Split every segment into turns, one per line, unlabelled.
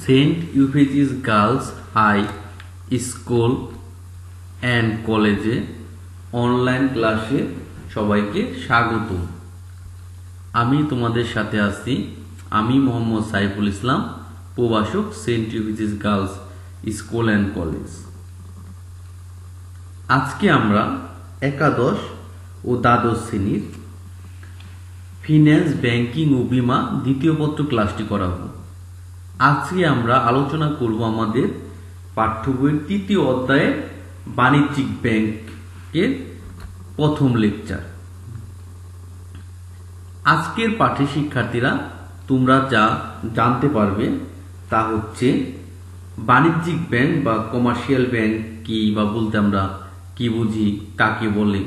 Saint Euphrates girls high school and কলেজে online ক্লাসে সবাইকে স্বাগত। আমি তোমাদের সাথে আছি। আমি মোহাম্মদ সাইফুল ইসলাম, প্রভাষক, Saint Euphrates girls school and college. আজকে আমরা একাদশ ও দ্বাদশ শ্রেণীর ফিন্যান্স, ব্যাংকিং ও বীমা দ্বিতীয় পত্র ক্লাসটি করাবো। আজকে আমরা আলোচনা করব আমাদের পাঠ্য বইয়ের তৃতীয় অধ্যায়ে বাণিজ্যিক ব্যাংকের প্রথম লেকচার। আজকের পাঠে শিক্ষার্থীরা তোমরা যা জানতে পারবে তা হচ্ছে বাণিজ্যিক ব্যাংক বা কমার্শিয়াল ব্যাংক কি, বা বলতে আমরা কি বুঝি, কাকে বলে,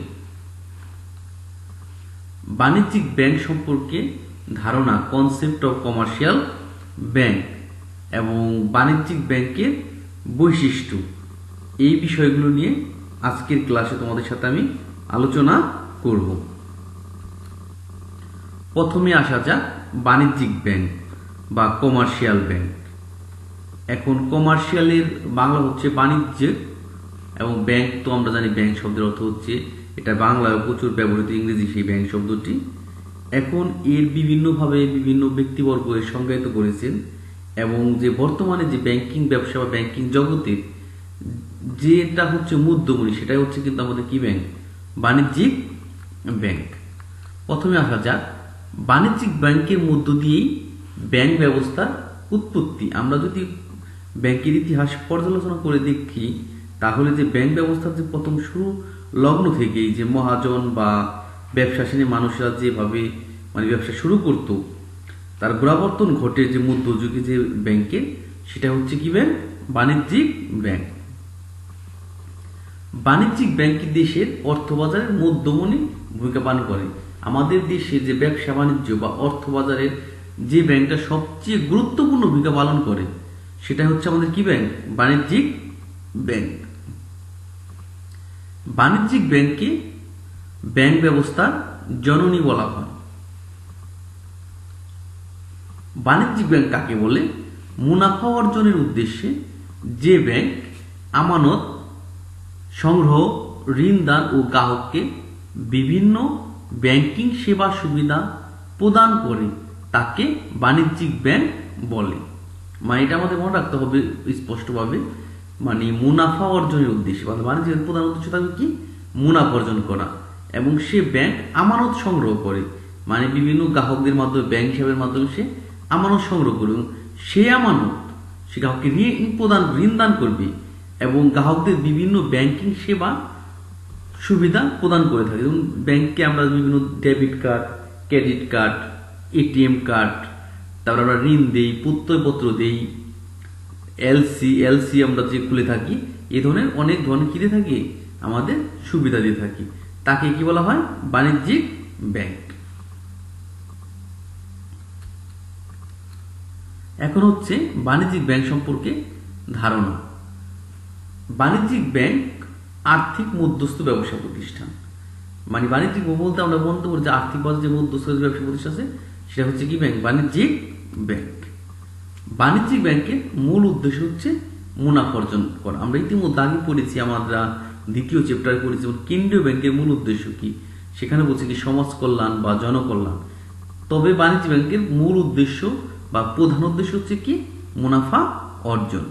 বাণিজ্যিক ব্যাংক সম্পর্কে ধারণা, কনসেপ্ট অফ কমার্শিয়াল ব্যাংক এবং বাণিজ্যিক ব্যাংকের বৈশিষ্ট্য, এই বিষয়গুলো নিয়ে আজকের ক্লাসে তোমাদের সাথে আমি আলোচনা করব। প্রথমে আসা যাক বাণিজ্যিক ব্যাংক বা কমার্শিয়াল ব্যাংক। এখন কমার্শিয়ালের বাংলা হচ্ছে বাণিজ্য, এবং ব্যাংক তো আমরা জানি ব্যাংক শব্দের অর্থ হচ্ছে, এটা বাংলায় প্রচুর ব্যবহৃত ইংরেজি সেই ব্যাংক শব্দটি। এখন এর বিভিন্নভাবে বিভিন্ন ব্যক্তিবর্গ এর সংজ্ঞায়িত করেছেন, এবং যে বর্তমানে যে ব্যাংকিং ব্যবসা বা ব্যাংকিং জগতে যেটা হচ্ছে মধ্যমণি, সেটাই হচ্ছে কিন্তু আমাদের কি ব্যাংক, বাণিজ্যিক ব্যাংক। প্রথমে আসা যাক বাণিজ্যিক ব্যাংকের মধ্য দিয়েই ব্যাংক ব্যবস্থার উৎপত্তি। আমরা যদি ব্যাংকের ইতিহাস পর্যালোচনা করে দেখি, তাহলে যে ব্যাংক ব্যবস্থার যে প্রথম শুরু লগ্ন থেকেই যে মহাজন বা ব্যবসা শ্রেণীর মানুষরা যেভাবে ব্যবসা শুরু করত, তার গোড়াবর্তন ঘটে যে মধ্যযুগে যে ব্যাংকে, সেটা হচ্ছে কি ব্যাংক, বাণিজ্যিক ব্যাংক। বাণিজ্যিক ব্যাংক দেশের অর্থবাজারের মধ্যমণি ভূমিকা পালন করে। আমাদের দেশে যে ব্যবসা বাণিজ্য বা অর্থবাজারের যে ব্যাংকটা সবচেয়ে গুরুত্বপূর্ণ ভূমিকা পালন করে, সেটা হচ্ছে আমাদের কি ব্যাংক, বাণিজ্যিক ব্যাংক। বাণিজ্যিক ব্যাংকে ব্যাংক ব্যবস্থার জননী বলা হয়। বাণিজ্যিক ব্যাংক কাকে বলে? মুনাফা অর্জনের উদ্দেশ্যে যে ব্যাংক আমানত সংগ্রহ, ঋণ দান ও গ্রাহককে বিভিন্ন ব্যাংকিং সেবা সুবিধা প্রদান করে তাকে বাণিজ্যিক ব্যাংক বলে। এটা আমাদের মনে রাখতে হবে স্পষ্টভাবে, মুনাফা অর্জনের উদ্দেশ্যে, বাণিজ্যিক প্রধান উদ্দেশ্য থাকবে কি, মুনাফা অর্জন করা, এবং সে ব্যাংক আমানত সংগ্রহ করে, বিভিন্ন গ্রাহকদের মাধ্যমে, ব্যাংক হিসাবের মাধ্যমে সে আমানত সংগ্রহ করবে, এবং সে আমানত সে গ্রাহককে ঋণ দান করবে, এবং গ্রাহকদের বিভিন্ন ব্যাংকিং সেবা সুবিধা প্রদান করে থাকে। যেমন ব্যাংকে আমরা বিভিন্ন debit card, credit card, ATM card, তারপর আমরা ঋণ দেই, প্রত্যয়পত্র দেই, এলসি আমরা যে খুলে থাকি, এই ধরনের অনেক ধরনের কি দিয়ে থাকি, আমাদের সুবিধা দিয়ে থাকি, তাকে কি বলা হয়, বাণিজ্যিক ব্যাংক। এখন হচ্ছে বাণিজ্যিক ব্যাংক সম্পর্কে ধারণা। বাণিজ্যিক ব্যাংক আর্থিক মধ্যস্থ ব্যবসা প্রতিষ্ঠান। বাণিজ্যিক বলতে আমরা বলতে পারি যে আর্থিক বাজার যে মধ্যস্থ ব্যবসা প্রতিষ্ঠান আছে, সেটা হচ্ছে কি ব্যাংক, বাণিজ্যিক ব্যাংক। বাণিজ্যিক ব্যাংকের মূল উদ্দেশ্য হচ্ছে মুনাফা অর্জন করা। আমরা ইতিমধ্যে আগে পড়েছি, আমরা দ্বিতীয় চ্যাপ্টারে পড়েছি কেন্দ্রীয় ব্যাংকের মূল উদ্দেশ্য কি, সেখানে বলছে কি সমাজ কল্যাণ বা জনকল্যাণ। তবে বাণিজ্য ব্যাংকের মূল উদ্দেশ্য বা প্রধান উদ্দেশ্য হচ্ছে কি, মুনাফা অর্জন।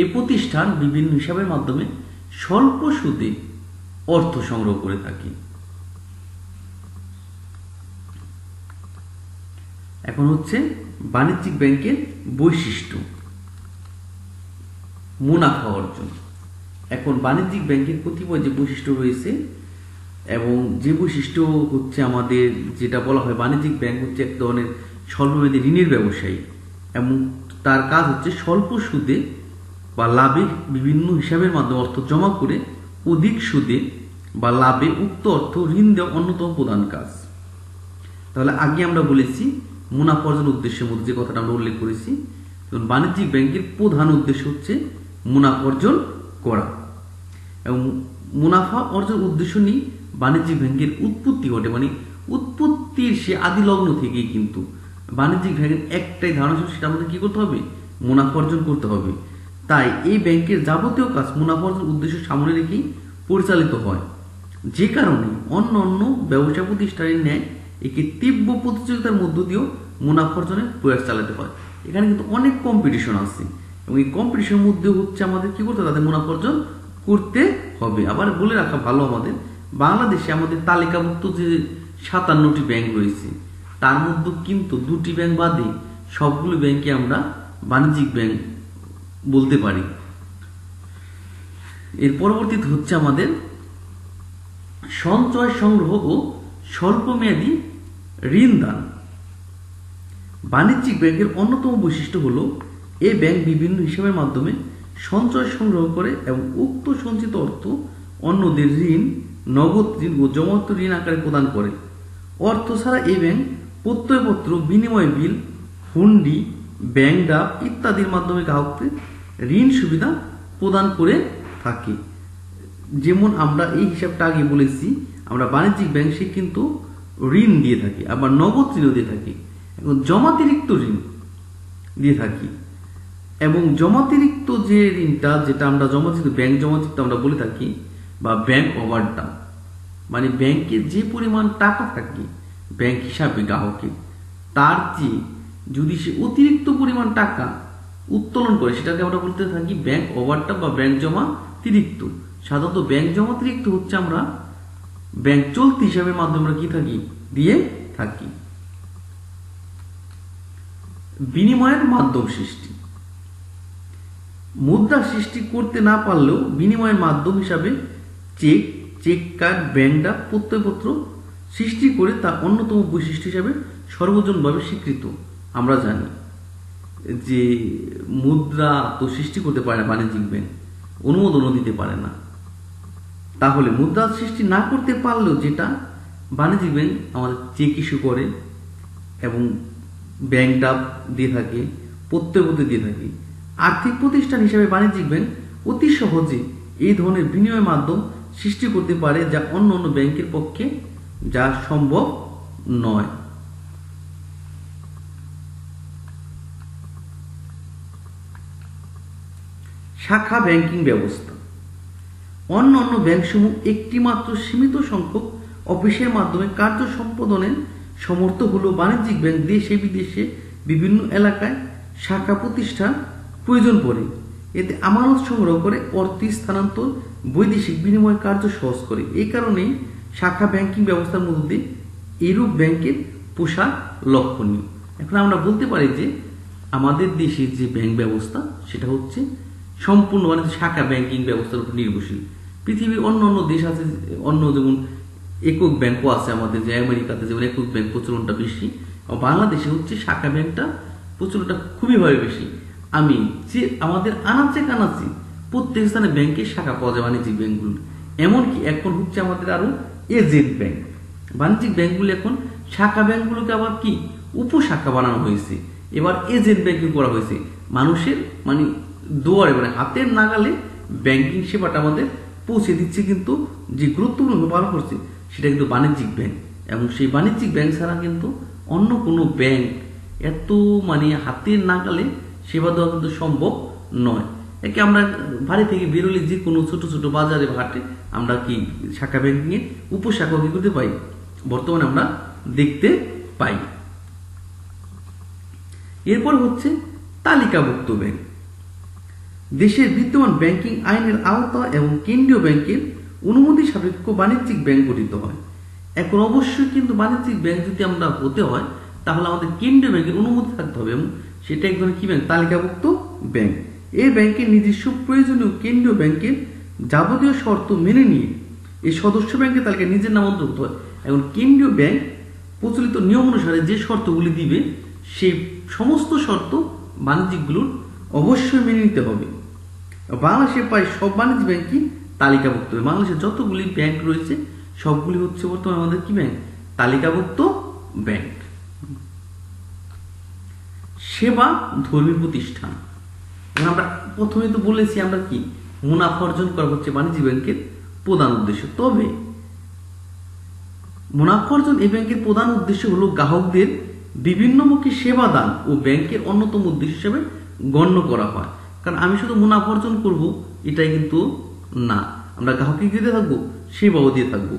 এই প্রতিষ্ঠান বিভিন্ন হিসাবের মাধ্যমে স্বল্প সুদে অর্থ সংগ্রহ করে থাকে। এখন হচ্ছে বাণিজ্যিক ব্যাংকের বৈশিষ্ট্য, মুনাফা অর্জন। এখন বাণিজ্যিক ব্যাংকের কতিপয় যে বৈশিষ্ট্য রয়েছে, এবং যে বৈশিষ্ট্য হচ্ছে আমাদের যেটা বলা হয়, বাণিজ্যিক ব্যাংক হচ্ছে এক ধরনের স্বল্পমেয়াদী ঋণের ব্যবসায়ী, এবং তার কাজ হচ্ছে স্বল্প সুদে বা লাভে বিভিন্ন হিসাবের মাধ্যমে অর্থ জমা করে অধিক সুদে বা লাভে উক্ত অর্থ ঋণ দেওয়া অন্যতম প্রধান কাজ। তাহলে আগে আমরা বলেছি মুনাফা অর্জন উদ্দেশ্যের মধ্যে যে কথাটা আমরা উল্লেখ করেছি, বাণিজ্যিক ব্যাংকের প্রধান উদ্দেশ্য হচ্ছে মুনাফা অর্জন করা, এবং মুনাফা অর্জন উদ্দেশ্য নিয়ে বাণিজ্যিক ব্যাংকের উৎপত্তি ঘটে। উৎপত্তির সে আদি লগ্ন থেকেই কিন্তু বাণিজ্যিক ব্যাংকের একটাই ধারণা ছিল, সেটা আমাদের কি করতে হবে, মুনাফা অর্জন করতে হবে। তাই এই ব্যাংকের যাবতীয় কাজ মুনাফা অর্জন উদ্দেশ্য সামনে রেখেই পরিচালিত হয়, যে কারণে অন্য অন্য ব্যবসা প্রতিষ্ঠানের ন্যায় একে তীব্র প্রতিযোগিতার মধ্য দিয়েও মুনাফা অর্জনের প্রয়াস চালাতে হয়। এখানে কিন্তু অনেক কম্পিটিশন আছে এবং এই কম্পিটিশনের মধ্যে হচ্ছে আমাদের কি করতে হবে, তাদের মুনাফা অর্জন করতে হবে। আবার বলে রাখা ভালো, আমাদের বাংলাদেশে আমাদের তালিকাভুক্ত যে 57টি ব্যাংক রয়েছে, তার মধ্যে কিন্তু 2টি ব্যাংক বাদে সবগুলো ব্যাংকে আমরা বাণিজ্যিক ব্যাংক বলতে পারি। এর পরবর্তীতে হচ্ছে আমাদের সঞ্চয় সংগ্রহ ও স্বল্পমেয়াদী ঋণ দান। বাণিজ্যিক ব্যাংকের অন্যতম বৈশিষ্ট্য হলো এই ব্যাংক বিভিন্ন হিসাবের মাধ্যমে সঞ্চয় সংগ্রহ করে এবং উক্ত সঞ্চিত অর্থ অন্যদের ঋণ, নগদ ঋণ ও জমানত ঋণ আকারে প্রদান করে। অর্থ ছাড়া এই ব্যাংক প্রত্যয়পত্র, বিনিময় বিল, হুন্ডি, ব্যাংক ড্রাফট ইত্যাদির মাধ্যমে গ্রাহকদের ঋণ সুবিধা প্রদান করে থাকে। যেমন আমরা এই হিসাবটা আগে বলেছি, আমরা বাণিজ্যিক ব্যাংক সে কিন্তু ঋণ দিয়ে থাকি, আবার নগদ ঋণও দিয়ে থাকি এবং জমাতিরিক্ত ঋণ দিয়ে থাকি। এবং জমাতিরিক্ত যে ঋণটা, যেটা আমরা জমাতিরিক্ত ব্যাংক জমাতিরিক্ত আমরা বলে থাকি, বা ব্যাংক ওভারড্রাফট, মানে ব্যাংকে যে পরিমাণ টাকা থাকে ব্যাংক হিসাবে গ্রাহকের, তার চেয়ে যদি সে অতিরিক্ত পরিমাণ টাকা উত্তোলন করে, সেটাকে আমরা বলতে থাকি ব্যাংক ওভারড্রাফট বা ব্যাংক জমাতিরিক্ত। সাধারণত ব্যাংক জমাতিরিক্ত হচ্ছে আমরা ব্যাংক চলতি হিসাবের মাধ্যমে আমরা কি থাকি, দিয়ে থাকি। বিনিময়ের মাধ্যম সৃষ্টি। মুদ্রা সৃষ্টি করতে না পারলেও বিনিময়ের মাধ্যম হিসাবে cheque, cheque card, bank draft, প্রত্যয়পত্র সৃষ্টি করে তার অন্যতম বৈশিষ্ট্য হিসাবে সর্বজনভাবে স্বীকৃত। আমরা জানি যে মুদ্রা তো সৃষ্টি করতে পারে না বাণিজ্যিক ব্যাংক, অনুমোদনও দিতে পারে না। তাহলে মুদ্রা সৃষ্টি না করতে পারলেও যেটা বাণিজ্যিক ব্যাংক আমাদের চেক ইস্যু করে এবং ব্যাংক ড্রাফট দিয়ে থাকে, প্রত্যয়পত্র দিয়ে থাকে। আর্থিক প্রতিষ্ঠান হিসেবে বাণিজ্যিক ব্যাংক অতি সহজে এই ধরনের বিনিময় মাধ্যম সৃষ্টি করতে পারে, যা অন্য অন্য ব্যাংকের পক্ষে যা সম্ভব নয়। শাখা ব্যাংকিং ব্যবস্থা। অন্য অন্য ব্যাংকসমূহ একটি মাত্র সীমিত সংখ্যক অফিসের মাধ্যমে কার্য সম্পাদনের সমর্থ হলেও বাণিজ্যিক ব্যাংক দেশে বিদেশে বিভিন্ন এলাকায় শাখা প্রতিষ্ঠান প্রয়োজন পড়ে। এতে আমানত সংগ্রহ করে, অর্থ স্থানান্তর, বৈদেশিক বিনিময় কার্য সহজ করে। এই কারণেই শাখা ব্যাংকিং ব্যবস্থার মধ্যে এরূপ ব্যাংকের প্রসার লক্ষণীয়। এখন আমরা বলতে পারি যে আমাদের দেশের যে ব্যাংক ব্যবস্থা সেটা হচ্ছে সম্পূর্ণ মানে শাখা ব্যাংকিং ব্যবস্থার উপর নির্ভরশীল। পৃথিবীর অন্য অন্য দেশ আছে, অন্য যেমন একক ব্যাংকও আছে আমাদের, যে আমেরিকাতে যেমন একক ব্যাংক প্রচলনটা বেশি, বাংলাদেশে হচ্ছে শাখা ব্যাংকটা প্রচলনটা খুবইভাবে বেশি। আমি যে আমাদের আনাচে কানাচে প্রত্যেক স্থানে ব্যাংকের শাখা পাওয়া যায় বাণিজ্যিক ব্যাংকগুলো। এমনকি এখন হচ্ছে আমাদের আরো এজেন্ট ব্যাংক। বাণিজ্যিক ব্যাংকগুলো এখন শাখা ব্যাংকগুলোকে আবার কি উপশাখা বানানো হয়েছে, এবার এজেন্ট ব্যাংকিং করা হয়েছে। মানুষের মানে দুয়ারে মানে হাতের নাগালে ব্যাংকিং সেবাটা আমাদের পৌঁছে দিচ্ছে, কিন্তু যে গুরুত্বপূর্ণ পালন করছে সেটা কিন্তু বাণিজ্যিক ব্যাংক। এবং সেই বাণিজ্যিক ব্যাংক ছাড়া কিন্তু অন্য কোনো ব্যাংক এত মানে হাতের নাগালে সেবা দেওয়া কিন্তু সম্ভব নয়। একে আমরা বাড়ি থেকে বেরোলে যে কোনো ছোট ছোট বাজারে হাটে আমরা কি শাখা ব্যাংকিংয়ে উপশাখা কি করতে পাই, বর্তমানে আমরা দেখতে পাই। এরপর হচ্ছে তালিকাভুক্ত ব্যাংক। দেশের বিদ্যমান ব্যাংকিং আইনের আওতা এবং কেন্দ্রীয় ব্যাংকের অনুমতি সাপেক্ষ বাণিজ্যিক ব্যাংক গঠিত হয়। এখন অবশ্যই কিন্তু বাণিজ্যিক ব্যাংক যদি আমরা হতে হয় তাহলে আমাদের কেন্দ্রীয় ব্যাংকের অনুমতি থাকতে হবে, এবং সেটা এক ধরনের কি ব্যাংক, তালিকাভুক্ত ব্যাংক। এই ব্যাংকের নিজস্ব প্রয়োজনীয় কেন্দ্রীয় ব্যাংকের যাবতীয় শর্ত মেনে নিয়ে এই সদস্য ব্যাংকের তালিকায় নিজের নাম অন্তর্ভুক্ত হয়। এখন কেন্দ্রীয় ব্যাংক প্রচলিত নিয়ম অনুসারে যে শর্তগুলি দিবে সেই সমস্ত শর্ত বাণিজ্যিকগুলোর অবশ্যই মেনে নিতে হবে। বাংলাদেশে প্রায় সব বাণিজ্যিক ব্যাংকই তালিকাভুক্ত। বাংলাদেশে যতগুলি ব্যাংক রয়েছে সবগুলি হচ্ছে বর্তমানে আমাদের কি ব্যাংক, তালিকাভুক্ত ব্যাংক। সেবা ধর্মী প্রতিষ্ঠান। আমরা প্রথমে তো বলেছি আমরা কি মুনাফা অর্জন করা হচ্ছে বাণিজ্যিক ব্যাংকের প্রধান উদ্দেশ্য। তবে মুনাফা অর্জন এই ব্যাংকের প্রধান উদ্দেশ্য হলো গ্রাহকদের বিভিন্নমুখী সেবা দান ও ব্যাংকের অন্যতম উদ্দেশ্য হিসেবে গণ্য করা হয়। কারণ আমি শুধু মুনাফা অর্জন করব এটাই কিন্তু না, আমরা গ্রাহককে দিতে থাকবো, সেবাও দিয়ে থাকবো।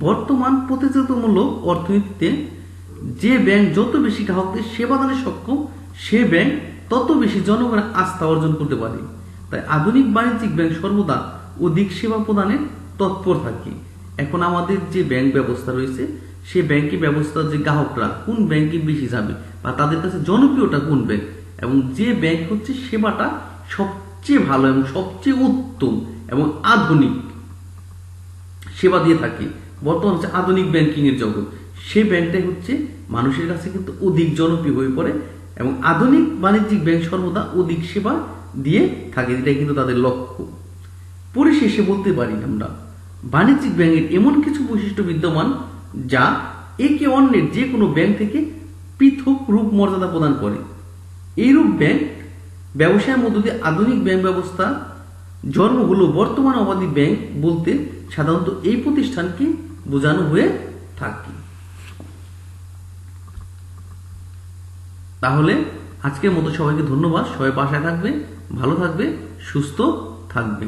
বর্তমান প্রতিযোগিতামূলক অর্থনীতিতে যে ব্যাংক যত বেশি গ্রাহকদের সেবা দানে সক্ষম, সে ব্যাংক তত বেশি জনগণের আস্থা অর্জন করতে পারে। তাই আধুনিক বাণিজ্যিক ব্যাংক সর্বদা অধিক সেবা প্রদানে তৎপর থাকে। এখন আমাদের যে ব্যাংক ব্যবস্থা রয়েছে, সে ব্যাংকের ব্যবস্থা যে গ্রাহকরা কোন ব্যাংকে বেশি যাবে বা তাদের কাছে জনপ্রিয়টা কোন ব্যাংক, এবং যে ব্যাংক হচ্ছে সেবাটা সবচেয়ে ভালো এবং সবচেয়ে উত্তম এবং আধুনিক সেবা দিয়ে থাকে, বর্তমান হচ্ছে আধুনিক ব্যাংকিং এর জগৎ, সেই ব্যাংকটাই হচ্ছে মানুষের কাছে কিন্তু অধিক জনপ্রিয় হয়ে পড়ে। এবং আধুনিক বাণিজ্যিক ব্যাংক সর্বদা অধিক সেবা দিয়ে থাকে, এটাই কিন্তু তাদের লক্ষ্য। পরিশেষে বলতে পারি আমরা, বাণিজ্যিক ব্যাংকের এমন কিছু বৈশিষ্ট্য বিদ্যমান যা একে অন্যের যে কোনো ব্যাংক থেকে পৃথক রূপ মর্যাদা প্রদান করে। এইরূপ ব্যাংক ব্যবসায়ের মধ্য দিয়ে আধুনিক ব্যাংক ব্যবস্থা জন্ম হলো। বর্তমান অবাধি ব্যাংক বলতে সাধারণত এই প্রতিষ্ঠানকে বোঝানো হয়ে থাকে। তাহলে আজকের মতো সবাইকে ধন্যবাদ। সবাই বাসায় থাকবে, ভালো থাকবে, সুস্থ থাকবে।